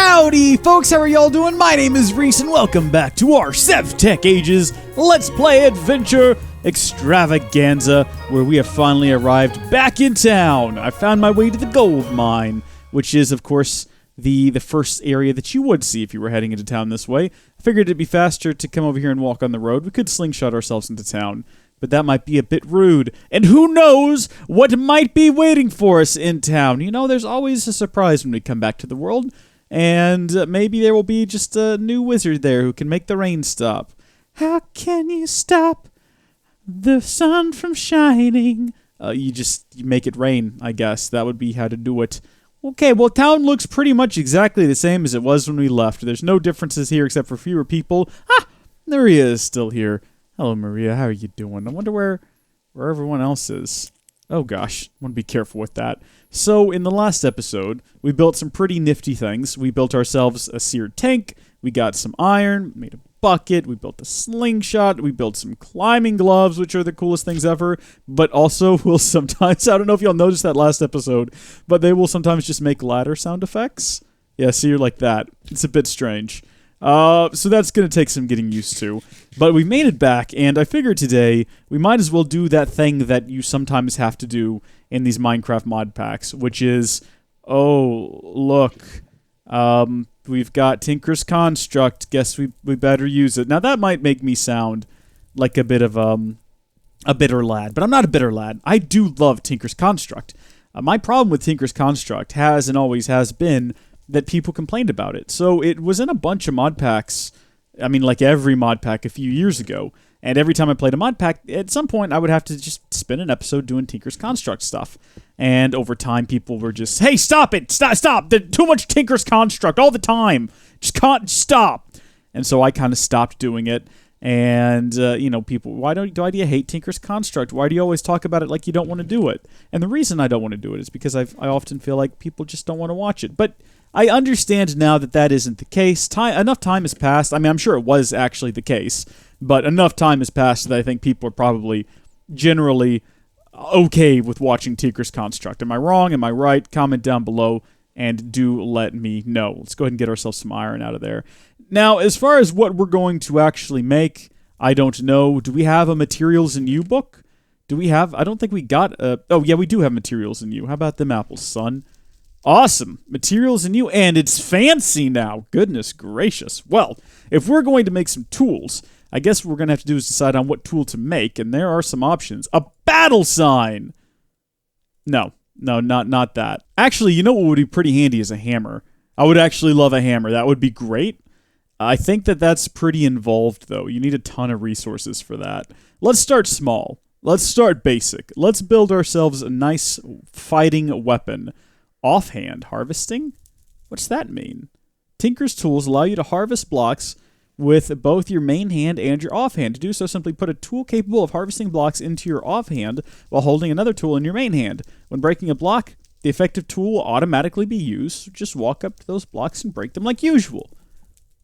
Howdy, folks, how are y'all doing? My name is Rees, and welcome back to our SevTech Ages Let's Play Adventure Extravaganza, where we have finally arrived back in town. I found my way to the gold mine, which is, of course, the first area that you would see if you were heading into town this way. I figured it'd be faster to come over here and walk on the road. We could slingshot ourselves into town, but that might be a bit rude. And who knows what might be waiting for us in town. You know, there's always a surprise when we come back to the world. And maybe there will be just a new wizard there who can make the rain stop. How can you stop the sun from shining? You make it rain, I guess. That would be how to do it. Okay, well, town looks pretty much exactly the same as it was when we left. There's no differences here except for fewer people. Ah, Maria is still here. Hello, Maria. How are you doing? I wonder where everyone else is. Oh gosh, I want to be careful with that. So, in the last episode, we built some pretty nifty things. We built ourselves a seared tank, we got some iron, made a bucket, we built a slingshot, we built some climbing gloves, which are the coolest things ever, but also will sometimes, I don't know if y'all noticed that last episode, but they will sometimes just make ladder sound effects. Yeah, see, you're like that. It's a bit strange. So that's going to take some getting used to. But we made it back, and I figured today we might as well do that thing that you sometimes have to do in these Minecraft mod packs, which is, oh, look, we've got Tinker's Construct. Guess we better use it. Now, that might make me sound like a bit of a bitter lad, but I'm not a bitter lad. I do love Tinker's Construct. My problem with Tinker's Construct has and always has been that people complained about it. So it was in a bunch of mod packs, I mean, like every mod pack a few years ago, and every time I played a mod pack, at some point I would have to just spend an episode doing Tinker's Construct stuff. And over time, people were just, hey, stop it! Stop! There's too much Tinker's Construct all the time! Just can't stop! And so I kind of stopped doing it. And, people, why do you hate Tinker's Construct? Why do you always talk about it like you don't want to do it? And the reason I don't want to do it is because I often feel like people just don't want to watch it. But I understand now that that isn't the case. Enough time has passed. I mean, I'm sure it was actually the case, but enough time has passed that I think people are probably generally okay with watching Tinker's Construct. Am I wrong? Am I right? Comment down below and do let me know. Let's go ahead and get ourselves some iron out of there. Now, as far as what we're going to actually make, I don't know. Do we have a Materials in You book? I don't think we got a... Oh, yeah, we do have Materials in You. How about them apples, son? Awesome. Materials in You, and it's fancy now. Goodness gracious. Well, if we're going to make some tools, I guess what we're going to have to do is decide on what tool to make, and there are some options. A battle sign! No, not that. Actually, you know what would be pretty handy is a hammer. I would actually love a hammer. That would be great. I think that's pretty involved, though. You need a ton of resources for that. Let's start small. Let's start basic. Let's build ourselves a nice fighting weapon. Offhand harvesting? What's that mean? Tinker's tools allow you to harvest blocks with both your main hand and your offhand. To do so, simply put a tool capable of harvesting blocks into your offhand while holding another tool in your main hand. When breaking a block, the effective tool will automatically be used. Just walk up to those blocks and break them like usual.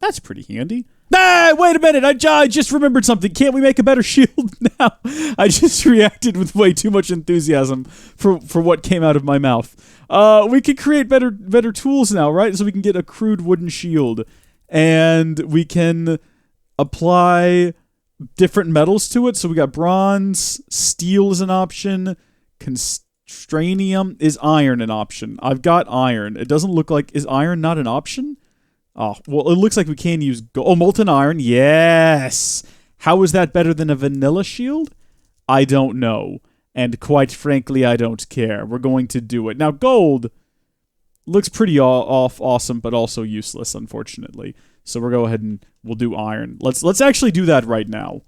That's pretty handy. Ah, wait a minute, I just remembered something. Can't we make a better shield now? I just reacted with way too much enthusiasm for what came out of my mouth. We can create better tools now, right? So we can get a crude wooden shield. And we can apply different metals to it. So we got bronze, steel is an option, constranium, is iron an option? I've got iron. It doesn't look like, is iron not an option? Oh, well, it looks like we can use gold. Oh, molten iron. Yes. How is that better than a vanilla shield? I don't know. And quite frankly, I don't care. We're going to do it. Now, gold looks pretty awesome, but also useless, unfortunately. So we'll go ahead and we'll do iron. Let's actually do that right now.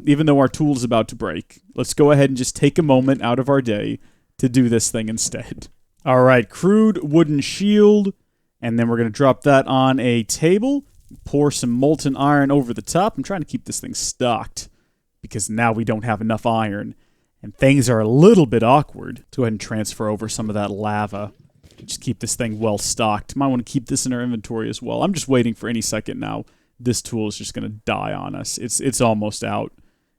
Even though our tool is about to break. Let's go ahead and just take a moment out of our day to do this thing instead. All right, crude wooden shield. And then we're going to drop that on a table, pour some molten iron over the top. I'm trying to keep this thing stocked because now we don't have enough iron. And things are a little bit awkward. Let's go ahead and transfer over some of that lava. Just keep this thing well stocked. Might want to keep this in our inventory as well. I'm just waiting for any second now. This tool is just going to die on us. It's almost out.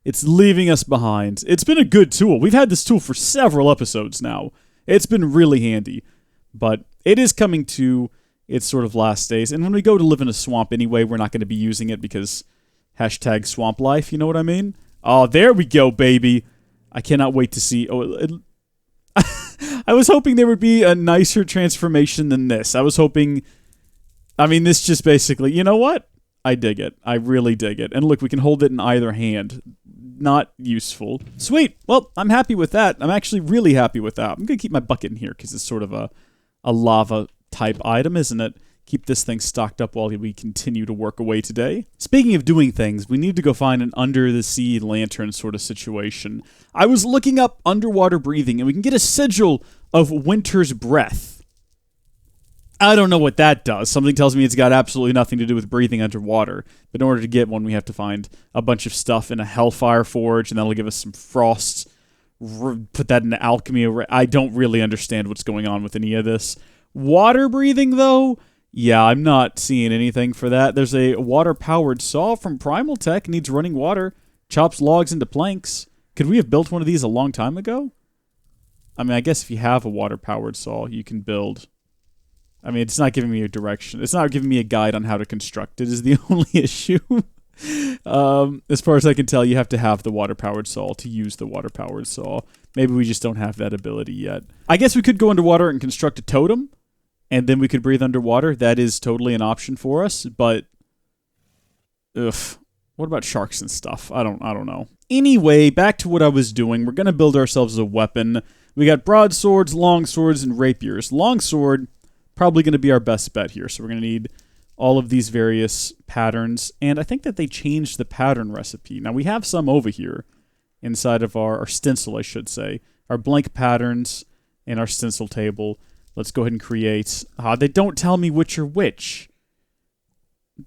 It's leaving us behind. It's been a good tool. We've had this tool for several episodes now. It's been really handy. But it is coming to It's sort of last days. And when we go to live in a swamp anyway, we're not going to be using it because hashtag swamp life, you know what I mean? Oh, there we go, baby. I cannot wait to see. I was hoping there would be a nicer transformation than this. I was hoping, this just basically, you know what? I dig it. I really dig it. And look, we can hold it in either hand. Not useful. Sweet. Well, I'm happy with that. I'm actually really happy with that. I'm going to keep my bucket in here because it's sort of a lava type item, isn't it? Keep this thing stocked up while we continue to work away today. Speaking of doing things, we need to go find an under-the-sea lantern sort of situation. I was looking up underwater breathing, and we can get a sigil of winter's breath. I don't know what that does. Something tells me it's got absolutely nothing to do with breathing underwater. But in order to get one, we have to find a bunch of stuff in a hellfire forge, and that'll give us some frost. Put that into alchemy. I don't really understand what's going on with any of this. Water breathing, though? Yeah, I'm not seeing anything for that. There's a water-powered saw from Primal Tech. Needs running water. Chops logs into planks. Could we have built one of these a long time ago? I guess if you have a water-powered saw, you can build. It's not giving me a direction. It's not giving me a guide on how to construct it is the only issue. As far as I can tell, you have to have the water-powered saw to use the water-powered saw. Maybe we just don't have that ability yet. I guess we could go underwater and construct a totem. And then we could breathe underwater. That is totally an option for us, but what about sharks and stuff? I don't know. Anyway, back to what I was doing. We're going to build ourselves a weapon. We got broadswords, longswords, and rapiers. Longsword, probably going to be our best bet here. So we're going to need all of these various patterns. And I think that they changed the pattern recipe. Now, we have some over here inside of our stencil, I should say. Our blank patterns and our stencil table. Let's go ahead and create... they don't tell me which are which.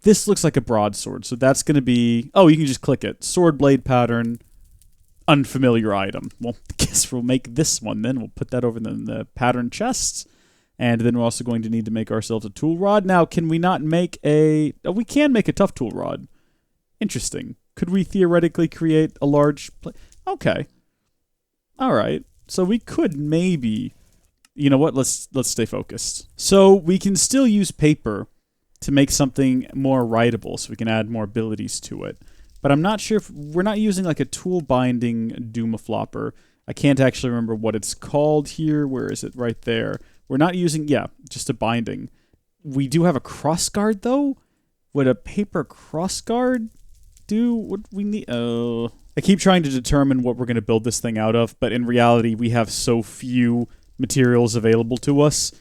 This looks like a broadsword, so that's going to be... Oh, you can just click it. Sword blade pattern, unfamiliar item. Well, I guess we'll make this one then. We'll put that over in the pattern chests. And then we're also going to need to make ourselves a tool rod. Now, can we not make a... Oh, we can make a tough tool rod. Interesting. Could we theoretically create a large... Okay. All right. So we could maybe... You know what? Let's stay focused. So we can still use paper to make something more writable, so we can add more abilities to it. But I'm not sure if we're not using like a tool binding Doomaflopper. I can't actually remember what it's called here. Where is it? Right there. We're not using, just a binding. We do have a crossguard though. Would a paper crossguard do what we need? Oh, I keep trying to determine what we're going to build this thing out of, but in reality, we have so few materials available to us,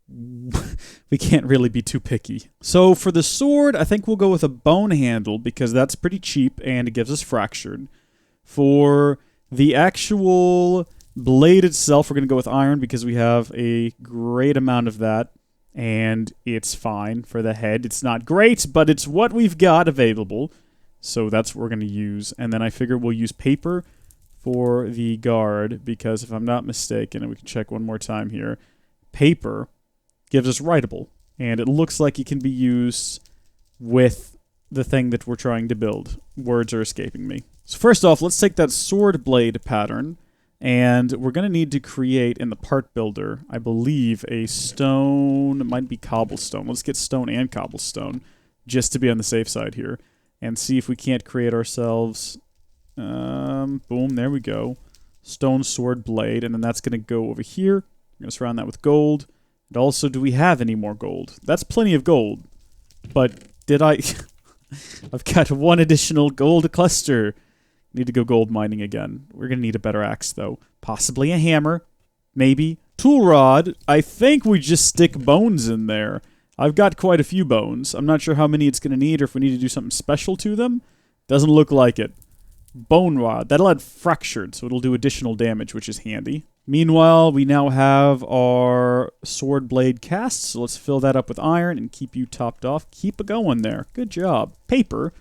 we can't really be too picky. So for the sword, I think we'll go with a bone handle because that's pretty cheap and it gives us fractured. For the actual blade itself, we're going to go with iron because we have a great amount of that and it's fine. For the head, it's not great, but it's what we've got available. So that's what we're going to use. And then I figure we'll use paper for the guard, because if I'm not mistaken, and we can check one more time here, paper gives us writable, and it looks like it can be used with the thing that we're trying to build. Words are escaping me. So first off, let's take that sword blade pattern, and we're going to need to create in the part builder, I believe, a stone, it might be cobblestone. Let's get stone and cobblestone, just to be on the safe side here, and see if we can't create ourselves... boom, there we go. Stone sword blade, and then that's going to go over here. We're going to surround that with gold. And also, do we have any more gold? That's plenty of gold. But did I... I've got one additional gold cluster. Need to go gold mining again. We're going to need a better axe, though. Possibly a hammer. Maybe. Tool rod. I think we just stick bones in there. I've got quite a few bones. I'm not sure how many it's going to need or if we need to do something special to them. Doesn't look like it. Bone rod. That'll add fractured, so it'll do additional damage, which is handy. Meanwhile, we now have our sword blade cast, so let's fill that up with iron and keep you topped off. Keep it going there. Good job. Paper.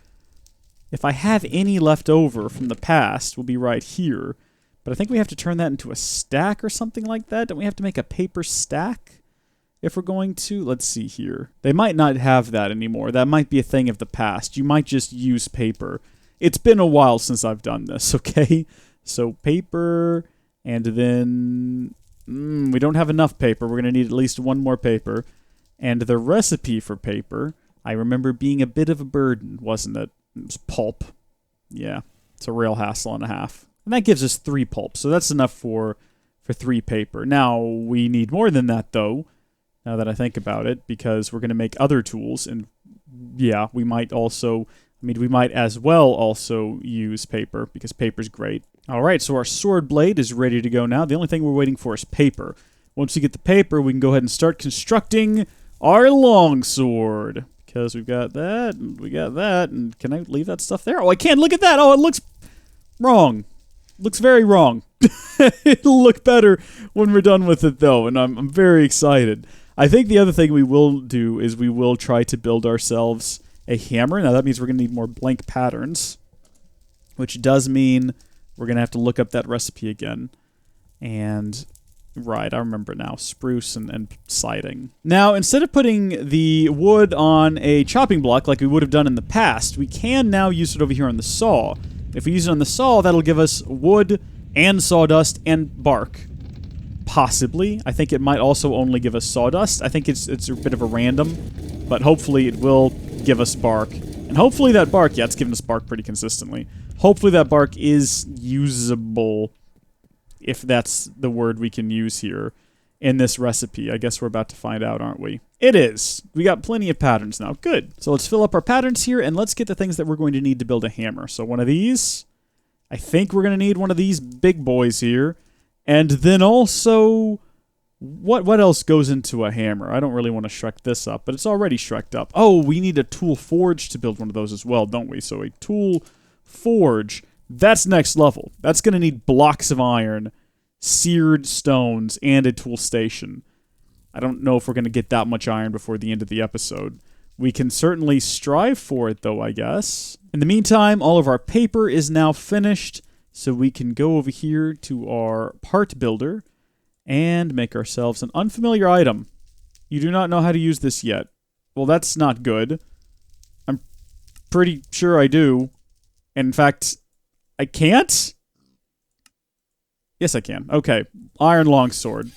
If I have any left over from the past, will be right here. But I think we have to turn that into a stack or something like that. Don't we have to make a paper stack if we're going to? Let's see here. They might not have that anymore. That might be a thing of the past. You might just use paper. It's been a while since I've done this, okay? So paper, and then... we don't have enough paper. We're going to need at least one more paper. And the recipe for paper, I remember being a bit of a burden, wasn't it? It was pulp. Yeah, it's a real hassle and a half. And that gives us 3 pulp, so that's enough for 3 paper. Now, we need more than that, though, now that I think about it, because we're going to make other tools, and yeah, we might also... we might as well also use paper, because paper's great. Alright, so our sword blade is ready to go now. The only thing we're waiting for is paper. Once we get the paper, we can go ahead and start constructing our longsword. Because we've got that, and we got that, and can I leave that stuff there? Oh, I can't! Look at that! Oh, it looks wrong. Looks very wrong. It'll look better when we're done with it, though, and I'm very excited. I think the other thing we will do is we will try to build ourselves a hammer. Now that means we're going to need more blank patterns, which does mean we're going to have to look up that recipe again. And, right, I remember now, spruce and siding. Now, instead of putting the wood on a chopping block like we would have done in the past, we can now use it over here on the saw. If we use it on the saw, that'll give us wood and sawdust and bark. Possibly. I think it might also only give us sawdust. I think it's a bit of a random, but hopefully it will give us bark. And hopefully that bark, yeah, it's giving us bark pretty consistently. Hopefully that bark is usable, if that's the word we can use here, in this recipe. I guess we're about to find out, aren't we? It is. We got plenty of patterns now. Good. So let's fill up our patterns here, and let's get the things that we're going to need to build a hammer. So one of these. I think we're going to need one of these big boys here. And then also, what else goes into a hammer? I don't really want to shrek this up, but it's already shreked up. Oh, we need a tool forge to build one of those as well, don't we? So a tool forge, that's next level. That's going to need blocks of iron, seared stones, and a tool station. I don't know if we're going to get that much iron before the end of the episode. We can certainly strive for it, though, I guess. In the meantime, all of our paper is now finished. So we can go over here to our part builder and make ourselves an unfamiliar item. You do not know how to use this yet. Well, that's not good. I'm pretty sure I do. And in fact, I can't? Yes, I can. Okay. Iron longsword.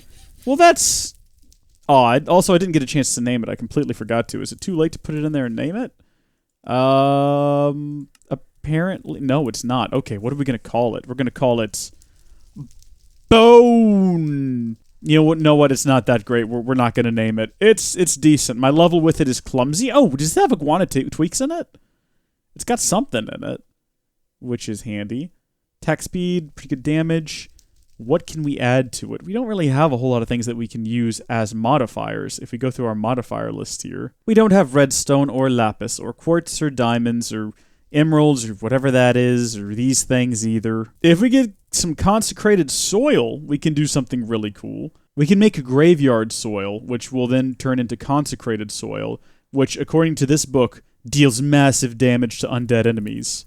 Well, that's odd. Also, I didn't get a chance to name it. I completely forgot to. Is it too late to put it in there and name it? Apparently, no, it's not. Okay, what are we going to call it? We're going to call it Bone. You know what? It's not that great. We're not going to name it. It's decent. My level with it is clumsy. Oh, does it have iguana tweaks in it? It's got something in it, which is handy. Attack speed, pretty good damage. What can we add to it? We don't really have a whole lot of things that we can use as modifiers. If we go through our modifier list here, we don't have redstone or lapis or quartz or diamonds or emeralds or whatever that is, or these things either. If we get some consecrated soil, we can do something really cool. We can make a graveyard soil, which will then turn into consecrated soil, which, according to this book, deals massive damage to undead enemies.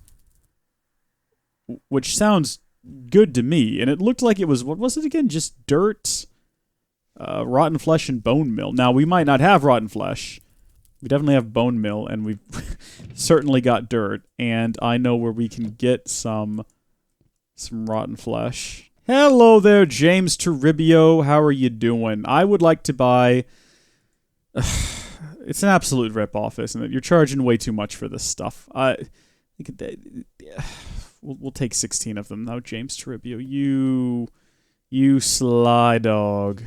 Which sounds good to me, and it looked like it was, what was it again? Just dirt, rotten flesh, and bone meal. Now, we might not have rotten flesh. We definitely have bone meal, and we've certainly got dirt, and I know where we can get some rotten flesh. Hello there, James Toribio. How are you doing? I would like to buy... It's an absolute ripoff, isn't it? You're charging way too much for this stuff. We'll take 16 of them now, James Toribio. You sly dog.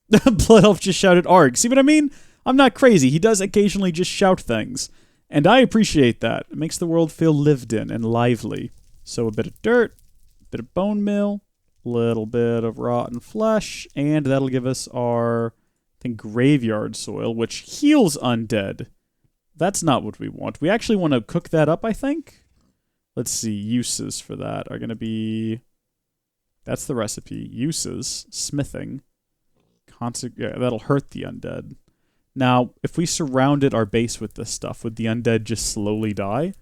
Blood Elf just shouted arg. See what I mean? I'm not crazy. He does occasionally just shout things. And I appreciate that. It makes the world feel lived in and lively. So a bit of dirt, a bit of bone meal, a little bit of rotten flesh, and that'll give us our, I think, graveyard soil, which heals undead. That's not what we want. We actually want to cook that up, I think. Let's see. Uses for that are going to be... That's the recipe. Uses. Smithing. Yeah, that'll hurt the undead. Now, if we surrounded our base with this stuff, would the undead just slowly die?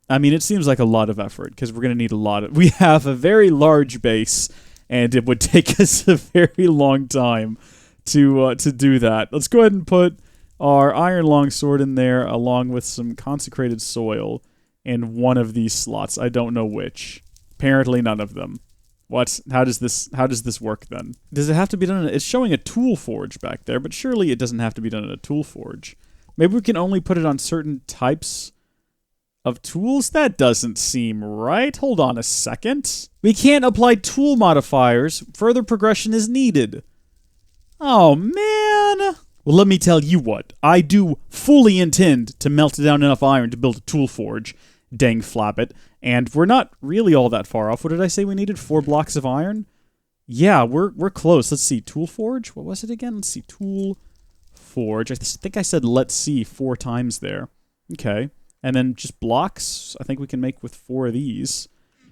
I mean, it seems like a lot of effort, because we're going to need a lot of... We have a very large base, and it would take us a very long time to do that. Let's go ahead and put our iron longsword in there, along with some consecrated soil in one of these slots. I don't know which. Apparently none of them. What? How does this work then? Does it have to be done it's showing a tool forge back there, but surely it doesn't have to be done in a tool forge. Maybe we can only put it on certain types of tools? That doesn't seem right. Hold on a second. We can't apply tool modifiers. Further progression is needed. Oh, man. Well, let me tell you what. I do fully intend to melt down enough iron to build a tool forge. Dang flabbit. And we're not really all that far off. What did I say we needed? 4 blocks of iron? Yeah, we're close. Let's see. Tool forge? What was it again? Let's see. Tool forge. I think I said let's see 4 times there. Okay. And then just blocks, I think we can make with 4 of these.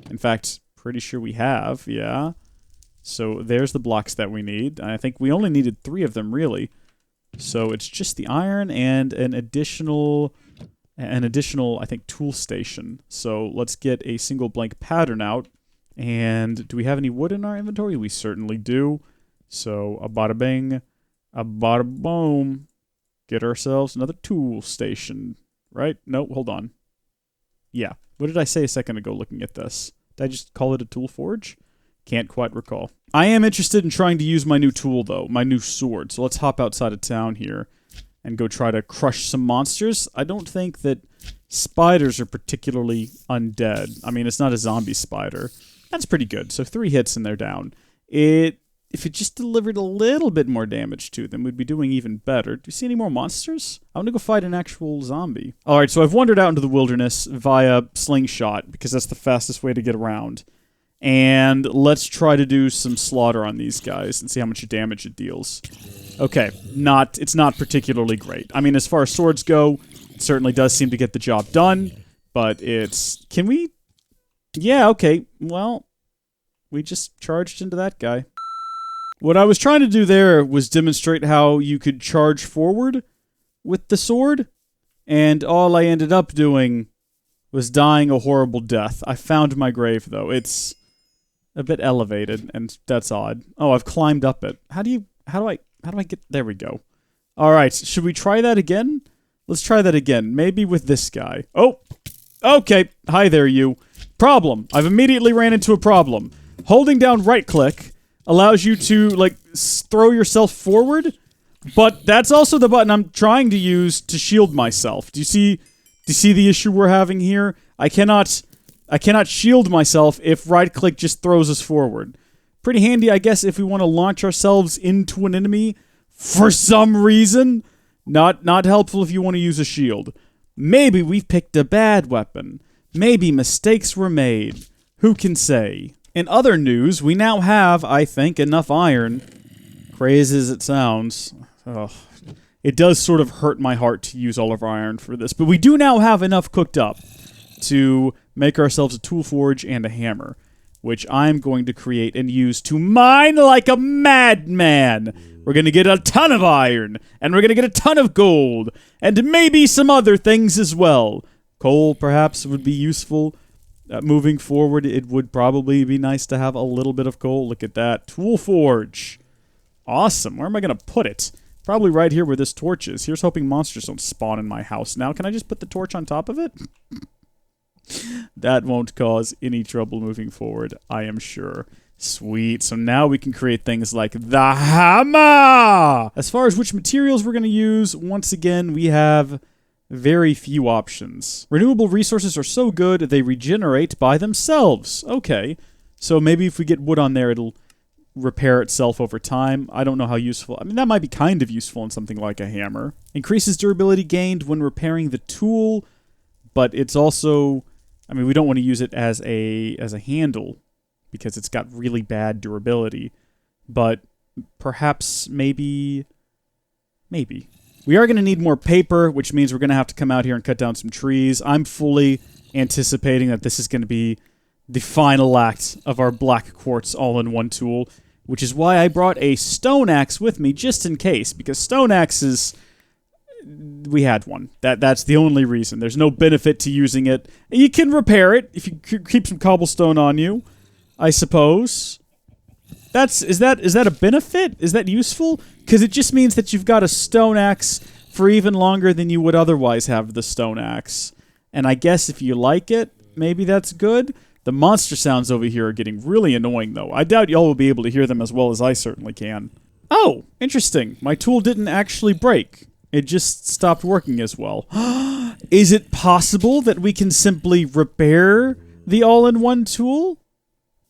In fact, pretty sure we have, yeah. So there's the blocks that we need. I think we only needed 3 of them, really. So it's just the iron and an additional, I think, tool station. So let's get a single blank pattern out. And do we have any wood in our inventory? We certainly do. So a bada bing, a bada boom. Get ourselves another tool station. Right? No, hold on. Yeah. What did I say a second ago looking at this? Did I just call it a tool forge? Can't quite recall. I am interested in trying to use my new tool, though. My new sword. So let's hop outside of town here and go try to crush some monsters. I don't think that spiders are particularly undead. I mean, it's not a zombie spider. That's pretty good. So 3 hits and they're down. If it just delivered a little bit more damage to them, we'd be doing even better. Do you see any more monsters? I want to go fight an actual zombie. Alright, so I've wandered out into the wilderness via slingshot, because that's the fastest way to get around. And let's try to do some slaughter on these guys and see how much damage it deals. Okay, it's not particularly great. I mean, as far as swords go, it certainly does seem to get the job done, but can we? Yeah, okay, well, we just charged into that guy. What I was trying to do there was demonstrate how you could charge forward with the sword, and all I ended up doing was dying a horrible death. I found my grave, though. It's a bit elevated, and that's odd. Oh, I've climbed up it. How do I get... There we go. Alright, should we try that again? Let's try that again. Maybe with this guy. Oh! Okay. Hi there, you. Problem. I've immediately ran into a problem. Holding down right-click allows you to, like, throw yourself forward, but that's also the button I'm trying to use to shield myself. Do you see the issue we're having here? I cannot shield myself if right-click just throws us forward. Pretty handy, I guess, if we want to launch ourselves into an enemy for some reason. Not helpful if you want to use a shield. Maybe we've picked a bad weapon. Maybe mistakes were made. Who can say? In other news, we now have, I think, enough iron. Crazy as it sounds. Ugh. It does sort of hurt my heart to use all of our iron for this, but we do now have enough cooked up to make ourselves a tool forge and a hammer, which I'm going to create and use to mine like a madman. We're going to get a ton of iron, and we're going to get a ton of gold, and maybe some other things as well. Coal, perhaps, would be useful. Moving forward, it would probably be nice to have a little bit of coal. Look at that. Tool forge. Awesome. Where am I going to put it? Probably right here where this torch is. Here's hoping monsters don't spawn in my house. Now, can I just put the torch on top of it? That won't cause any trouble moving forward, I am sure. Sweet. So now we can create things like the hammer! As far as which materials we're going to use, once again, we have very few options. Renewable resources are so good, they regenerate by themselves. Okay. So maybe if we get wood on there, it'll repair itself over time. I don't know how useful. I mean, that might be kind of useful in something like a hammer. Increases durability gained when repairing the tool, but it's also... I mean, we don't want to use it as a handle because it's got really bad durability. But perhaps, maybe... We are going to need more paper, which means we're going to have to come out here and cut down some trees. I'm fully anticipating that this is going to be the final act of our black quartz all-in-one tool, which is why I brought a stone axe with me just in case, because stone axes... We had one. That's the only reason. There's no benefit to using it. You can repair it if you keep some cobblestone on you, I suppose. Is that a benefit? Is that useful? Because it just means that you've got a stone axe for even longer than you would otherwise have the stone axe. And I guess if you like it, maybe that's good. The monster sounds over here are getting really annoying, though. I doubt y'all will be able to hear them as well as I certainly can. Oh, interesting. My tool didn't actually break. It just stopped working as well. Is it possible that we can simply repair the all-in-one tool?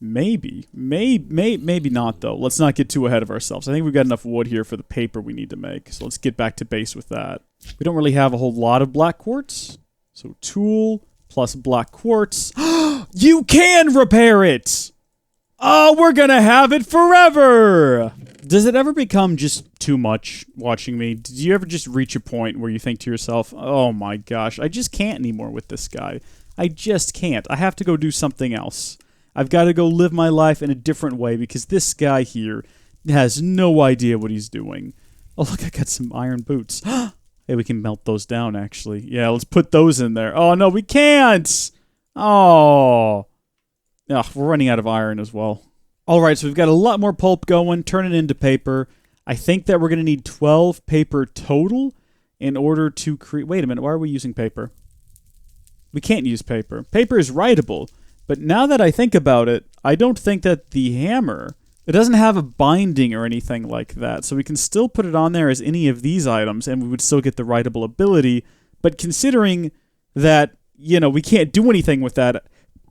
Maybe. Maybe not, though. Let's not get too ahead of ourselves. I think we've got enough wood here for the paper we need to make. So let's get back to base with that. We don't really have a whole lot of black quartz. So tool plus black quartz. You can repair it! Oh, we're gonna have it forever! Does it ever become just too much watching me? Did you ever just reach a point where you think to yourself, oh my gosh, I just can't anymore with this guy. I just can't. I have to go do something else. I've got to go live my life in a different way because this guy here has no idea what he's doing. Oh, look, I got some iron boots. Hey, we can melt those down, actually. Yeah, let's put those in there. Oh, no, we can't! Oh. Ugh, we're running out of iron as well. Alright, so we've got a lot more pulp going, turn it into paper. I think that we're going to need 12 paper total in order to create... Wait a minute, why are we using paper? We can't use paper. Paper is writable. But now that I think about it, I don't think that the hammer... It doesn't have a binding or anything like that, so we can still put it on there as any of these items, and we would still get the writable ability. But considering that, you know, we can't do anything with that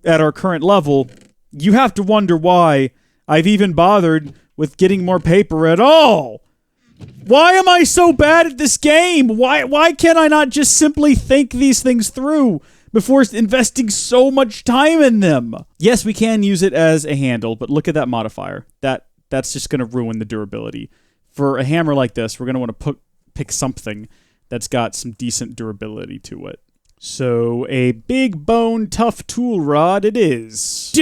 at our current level, you have to wonder why I've even bothered with getting more paper at all. Why am I so bad at this game? Why can't I not just simply think these things through before investing so much time in them? Yes, we can use it as a handle, but look at that modifier. That's just going to ruin the durability. For a hammer like this, we're going to want to pick something that's got some decent durability to it. So, a big bone tough tool rod it is.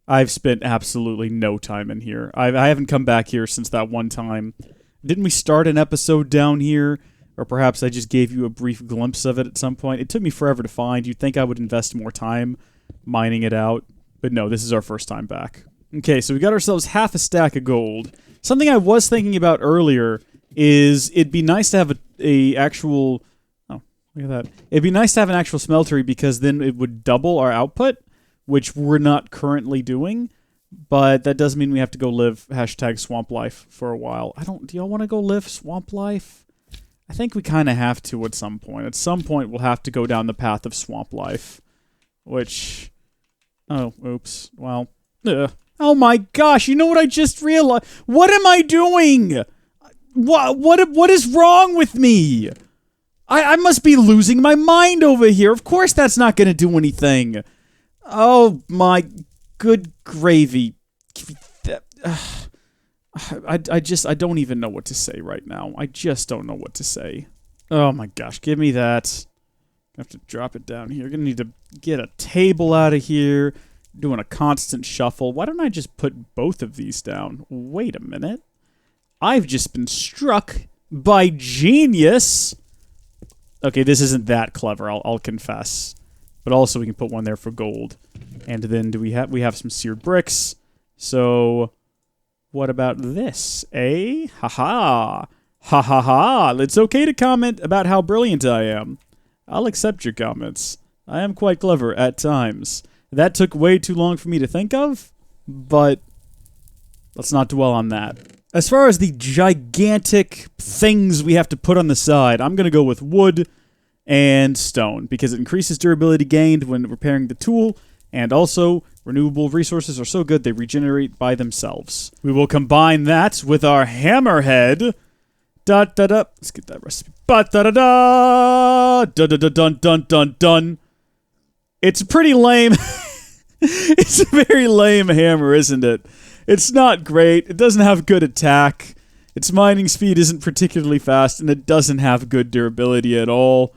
I've spent absolutely no time in here. I haven't come back here since that one time. Didn't we start an episode down here? Or perhaps I just gave you a brief glimpse of it at some point. It took me forever to find. You'd think I would invest more time mining it out. But no, this is our first time back. Okay, so we got ourselves half a stack of gold. Something I was thinking about earlier is it'd be nice to have a actual... Oh, look at that. It'd be nice to have an actual smeltery because then it would double our output, which we're not currently doing. But that does mean we have to go live #swamp life for a while. Do y'all want to go live swamp life? I think we kind of have to at some point. At some point, we'll have to go down the path of swamp life. Which... Oh, oops. Well... Oh my gosh, you know what I just realized? What am I doing? What is wrong with me? I must be losing my mind over here. Of course that's not going to do anything. Oh my good gravy. I don't even know what to say right now. I just don't know what to say. Oh my gosh, give me that. I have to drop it down here. Gonna need to get a table out of here. Doing a constant shuffle. Why don't I just put both of these down? Wait a minute. I've just been struck by genius. Okay, this isn't that clever, I'll confess. But also we can put one there for gold. And then we have some seared bricks. So what about this? Eh? Ha-ha. Ha-ha-ha. It's okay to comment about how brilliant I am. I'll accept your comments. I am quite clever at times. That took way too long for me to think of, but let's not dwell on that. As far as the gigantic things we have to put on the side, I'm going to go with wood and stone, because it increases durability gained when repairing the tool, and also renewable resources are so good they regenerate by themselves. We will combine that with our hammerhead. Da-da-da. Let's get that recipe. Ba-da-da-da. Da-da-da-dun-dun-dun-dun. It's pretty lame. It's a very lame hammer, isn't it? It's not great. It doesn't have good attack. Its mining speed isn't particularly fast, and it doesn't have good durability at all.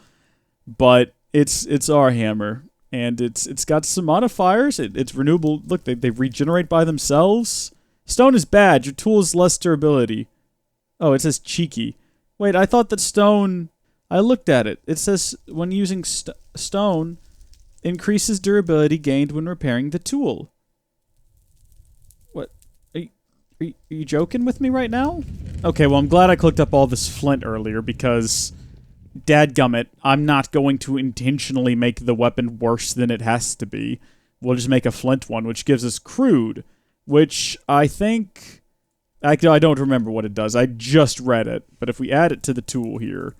But it's our hammer, and it's got some modifiers. It's renewable. Look, they regenerate by themselves. Stone is bad. Your tool has less durability. Oh, it says cheeky. Wait, I thought that stone... I looked at it. It says when using stone... increases durability gained when repairing the tool. What? Are you joking with me right now? Okay, well, I'm glad I clicked up all this flint earlier because dadgummit, I'm not going to intentionally make the weapon worse than it has to be. We'll just make a flint one, which gives us Crude, which I think... I don't remember what it does. I just read it. But if we add it to the tool here,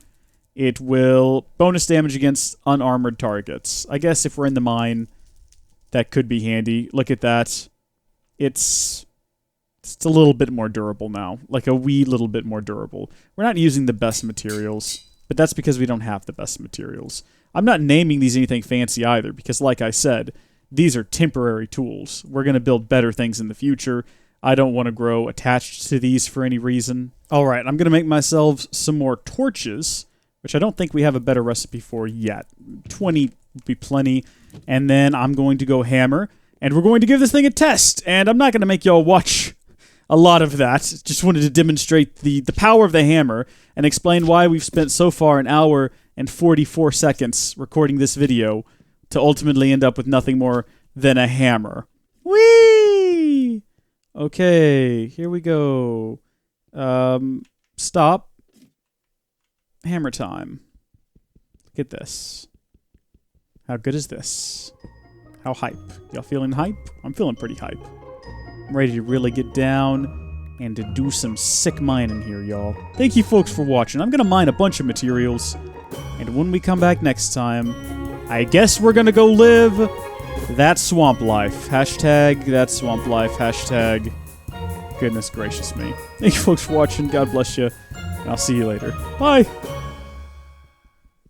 it will bonus damage against unarmored targets. I guess if we're in the mine, that could be handy. Look at that. It's a little bit more durable now. Like a wee little bit more durable. We're not using the best materials, but that's because we don't have the best materials. I'm not naming these anything fancy either, because like I said, these are temporary tools. We're going to build better things in the future. I don't want to grow attached to these for any reason. Alright, I'm going to make myself some more torches, which I don't think we have a better recipe for yet. 20 would be plenty. And then I'm going to go hammer, and we're going to give this thing a test. And I'm not going to make y'all watch a lot of that. Just wanted to demonstrate the power of the hammer and explain why we've spent so far an hour and 44 seconds recording this video to ultimately end up with nothing more than a hammer. Whee! Okay, here we go. Stop. Hammer time. Look at this. How good is this? How hype? Y'all feeling hype? I'm feeling pretty hype. I'm ready to really get down and to do some sick mining here, y'all. Thank you folks for watching. I'm gonna mine a bunch of materials, and when we come back next time, I guess we're gonna go live that swamp life. Hashtag that swamp life. Hashtag goodness gracious me. Thank you folks for watching. God bless you. And I'll see you later. Bye.